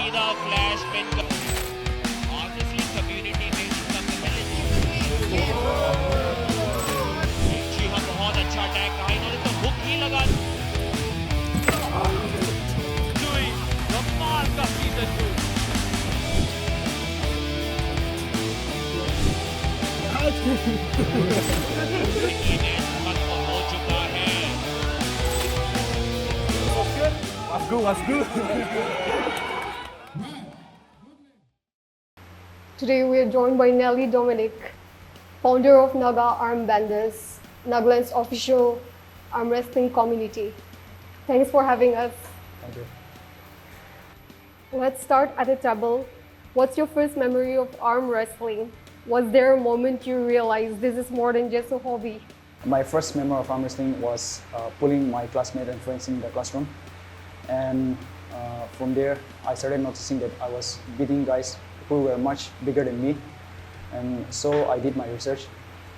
सीधा flash pin का obviously community में इसका जी हाँ बहुत अच्छा अटैक कहा इन्होंने तो हुक ही लगा कमाल का सीजन 2 खत्म हो चुका है Let's go. Today we are joined by Nelly Dominic, founder of Naga Arm Benders, Nagaland's official arm wrestling community. Thanks for having us. Thank you. Let's start at the table. What's your first memory of arm wrestling? Was there a moment you realized this is more than just a hobby? My first memory of arm wrestling was pulling my classmates and friends in the classroom. And from there, I started noticing that I was beating guys who were much bigger than me. And so I did my research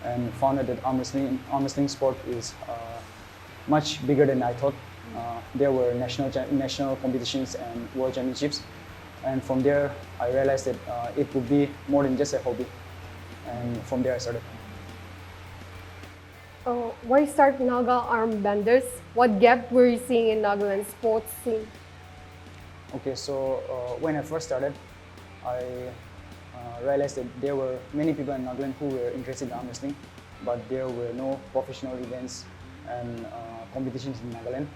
and found out that arm wrestling sport is much bigger than I thought. There were national competitions and world championships. And from there, I realized that it would be more than just a hobby. And from there, I started. Why start Naga Arm Benders? What gap were you seeing in Nagaland's sports scene? Okay, so when I first started, I realized that there were many people in Nagaland who were interested in arm wrestling, but there were no professional events and competitions in Nagaland.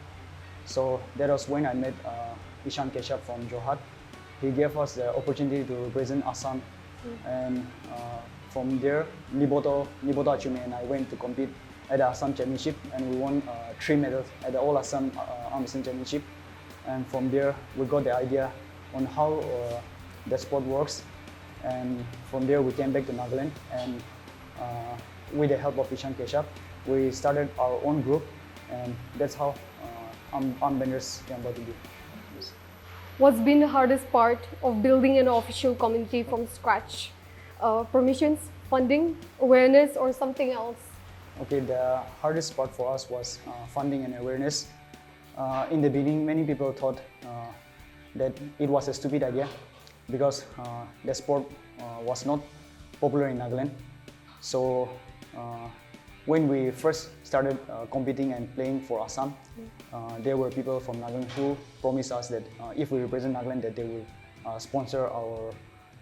So that was when I met Ishan Keshav from Jorhat. He gave us the opportunity to represent Assam, and from there, Niboto Achume and I went to compete at the Assam Championship, and we won 3 medals at the All Assam Arm Wrestling Championship. And from there, we got the idea on how the sport works. And from there, we came back to Nagaland, and with the help of Ishan Keshav, we started our own group, and that's how Arm Benders came about to be. Yes. What's been the hardest part of building an official community from scratch? Permissions, funding, awareness, or something else? Okay, the hardest part for us was funding and awareness. In the beginning, many people thought that it was a stupid idea because the sport was not popular in Nagaland. So when we first started competing and playing for Assam, there were people from Nagaland who promised us that if we represent Nagaland, that they will sponsor our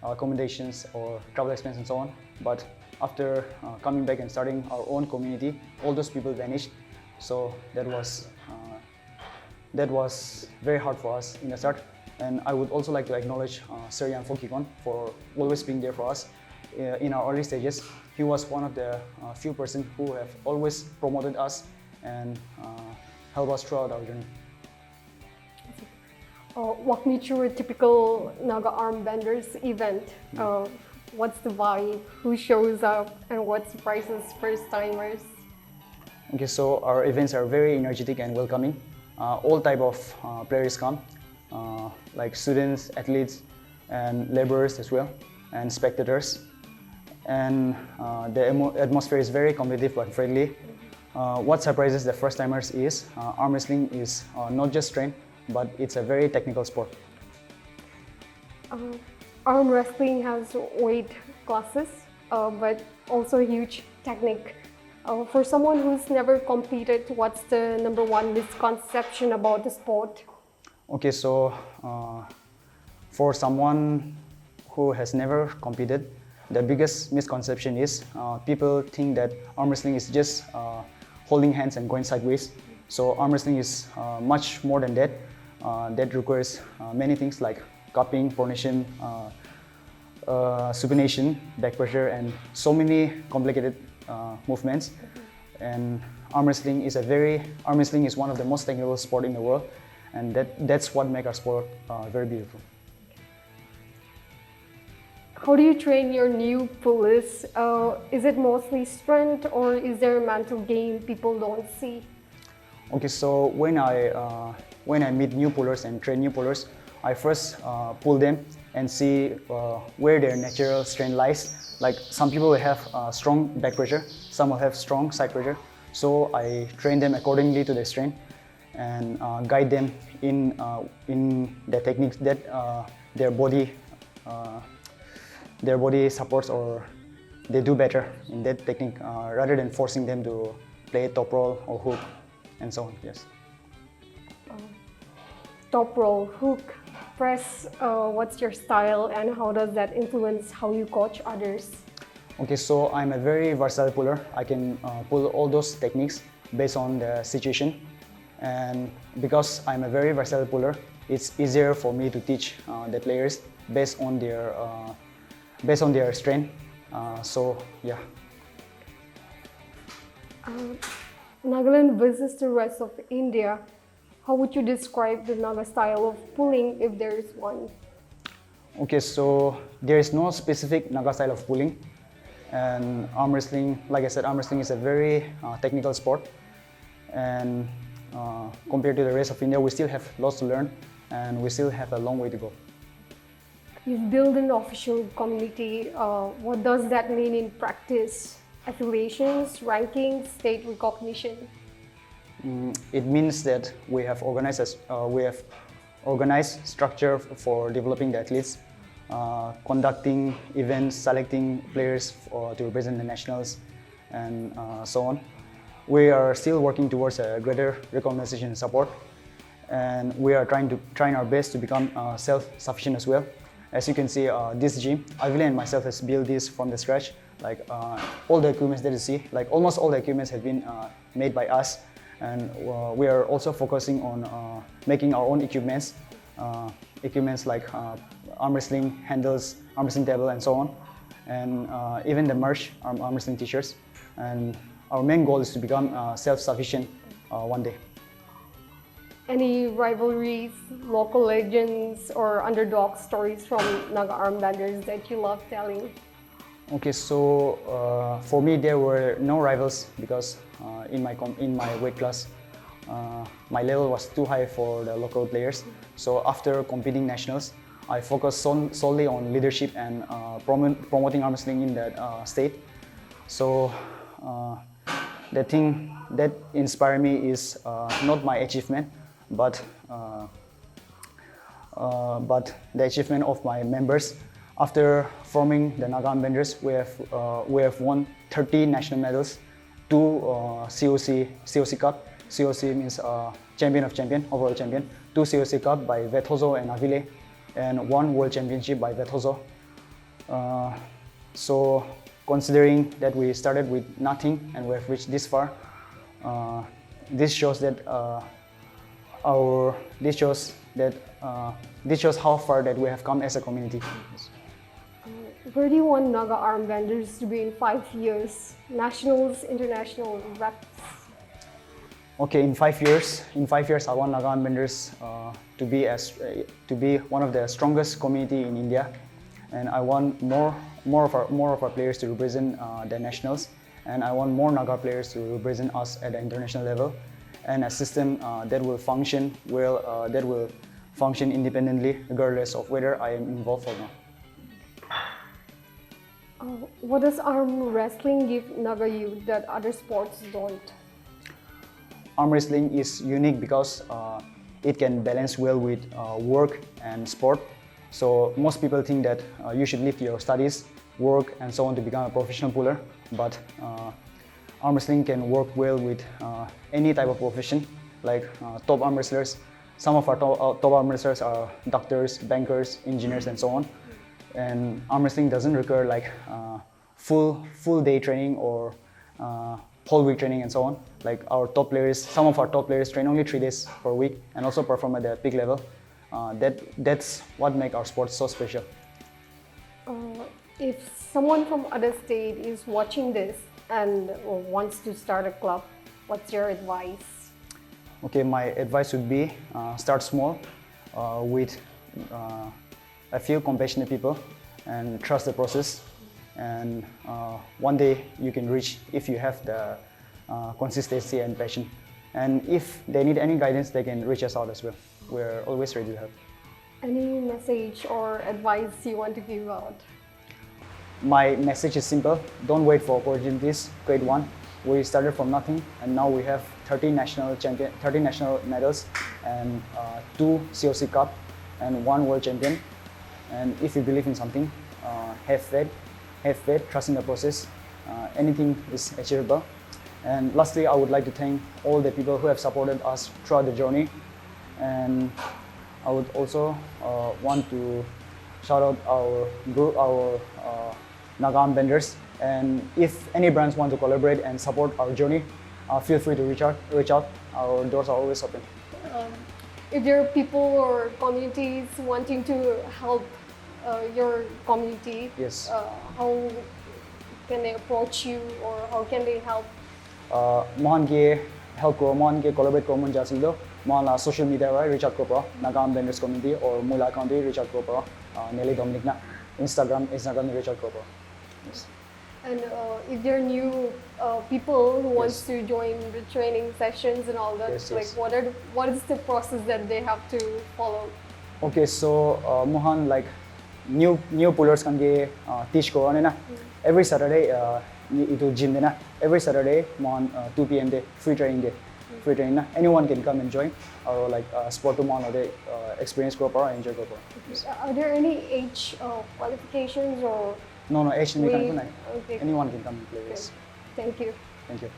accommodations or travel expense and so on. But after coming back and starting our own community, all those people vanished. So that was very hard for us in the start. And I would also like to acknowledge Sir Yan Fokikon for always being there for us in our early stages. He was one of the few persons who have always promoted us and helped us throughout our journey. Walk me through a typical Naga Arm Benders event. What's the vibe? Who shows up? And what surprises first-timers? Okay, so our events are very energetic and welcoming. All type of players come, like students, athletes, and laborers as well, and spectators. And the atmosphere is very competitive but friendly. What surprises the first-timers is arm wrestling is not just strength, but it's a very technical sport. Arm wrestling has weight classes, but also huge technique. For someone who's never competed, what's the number one misconception about the sport? Okay, so for someone who has never competed, the biggest misconception is people think that arm wrestling is just holding hands and going sideways. So arm wrestling is much more than that. That requires many things like cupping, pronation, supination, back pressure, and so many complicated movements. And arm wrestling is one of the most technical sport in the world, and that's what makes our sport very beautiful. How do you train your new pullers? Is it mostly strength, or is there a mental game people don't see? Okay, so when I meet new pullers and train new pullers, I first pull them and see where their natural strength lies. Like some people will have strong back pressure, some will have strong side pressure. So I train them accordingly to their strength and guide them in the techniques that their body supports, or they do better in that technique rather than forcing them to play top roll or hook and so on. Yes. Top roll, hook, press, what's your style and how does that influence how you coach others? Okay, so I'm a very versatile puller. I can pull all those techniques based on the situation, and because I'm a very versatile puller, it's easier for me to teach the players based on their strength. So yeah. Nagaland versus the rest of India, how would you describe the Naga style of pulling if there is one? Okay, so there is no specific Naga style of pulling, and arm wrestling, like I said, arm wrestling is a very technical sport, and compared to the rest of India, we still have lots to learn, and we still have a long way to go. You've built an official community. What does that mean in practice? Affiliations, rankings, state recognition? It means that we have organized structure for developing the athletes, conducting events, selecting players to represent the nationals, and so on. We are still working towards a greater recognition and support, and we are trying our best to become self-sufficient as well. As you can see, this gym, Avile and myself has built this from the scratch. Like all the equipment that you see, like almost all the equipment have been made by us, and we are also focusing on making our own equipments like arm wrestling handles, arm wrestling table, and so on, and even the merch, arm wrestling t-shirts. And our main goal is to become self-sufficient one day. Any rivalries, local legends, or underdog stories from Naga Arm Benders that you love telling? Okay, so for me there were no rivals because in my weight class, my level was too high for the local players. So after competing nationals, I focused solely on leadership and promoting arm wrestling in that state. So the thing that inspired me is not my achievement, but the achievement of my members. After forming the Naga Arm Benders, we have won 30 national medals, 2 COC Cup. COC means champion of champion, overall champion. 2 COC Cup by Vethozo and Avile, and 1 World Championship by Vethozo. So considering that we started with nothing and we have reached this far, this shows how far that we have come as a community. Where do you want Naga Arm Benders to be in 5 years? Nationals, international, reps? Okay, in 5 years, I want Naga Arm Benders to be one of the strongest community in India, and I want more of our players to represent the nationals, and I want more Naga players to represent us at the international level, and a system that will function well, that will function independently regardless of whether I am involved or not. What does arm wrestling give Naga youth that other sports don't? Arm wrestling is unique because it can balance well with work and sport. So most people think that you should leave your studies, work, and so on to become a professional puller. But arm wrestling can work well with any type of profession, like top arm wrestlers. Some of our top arm wrestlers are doctors, bankers, engineers, and so on. And arm wrestling doesn't require like full day training or whole week training and so on. Like some of our top players train only 3 days per week and also perform at the peak level. That's what makes our sport so special. If someone from other state is watching this and wants to start a club, what's your advice? Okay, my advice would be start small with a few compassionate people and trust the process. And one day you can reach if you have the consistency and passion. And if they need any guidance, they can reach us out as well. We're always ready to help. Any message or advice you want to give out? My message is simple. Don't wait for opportunities, create one. we started from nothing, and now we have 30 national medals, and 2 COC Cup, and 1 World Champion. And if you believe in something, have faith, trust in the process. Anything is achievable. And lastly, I would like to thank all the people who have supported us throughout the journey. And I would also want to shout out our group, our Naga Arm Benders. And if any brands want to collaborate and support our journey, feel free to reach out. Our doors are always open. If there are people or communities wanting to help your community, Yes. How can they approach you, or how can they help? Mohan ke help ko, mohan ke collaborate ko mun jasildo. Mohan la social media right, reach out ko pro Naga Arm Benders community or mula account reach out ko pro Nelly Dominic na Instagram reach out ko pro. Yes. And if there are new people who wants Yes. to join the training sessions and all that, Yes, like yes. what is the process that they have to follow? Okay, so Mohan like new pullers can get teach ko na every Saturday ito gym na every Saturday Mohan 2 p.m. day free training na anyone can come and join or like sport to Mohan or the experience ko or enjoy ko. Yes. Are there any age qualifications or No age way? can Okay. anyone can come and play. Okay. Yes. Thank you. Thank you.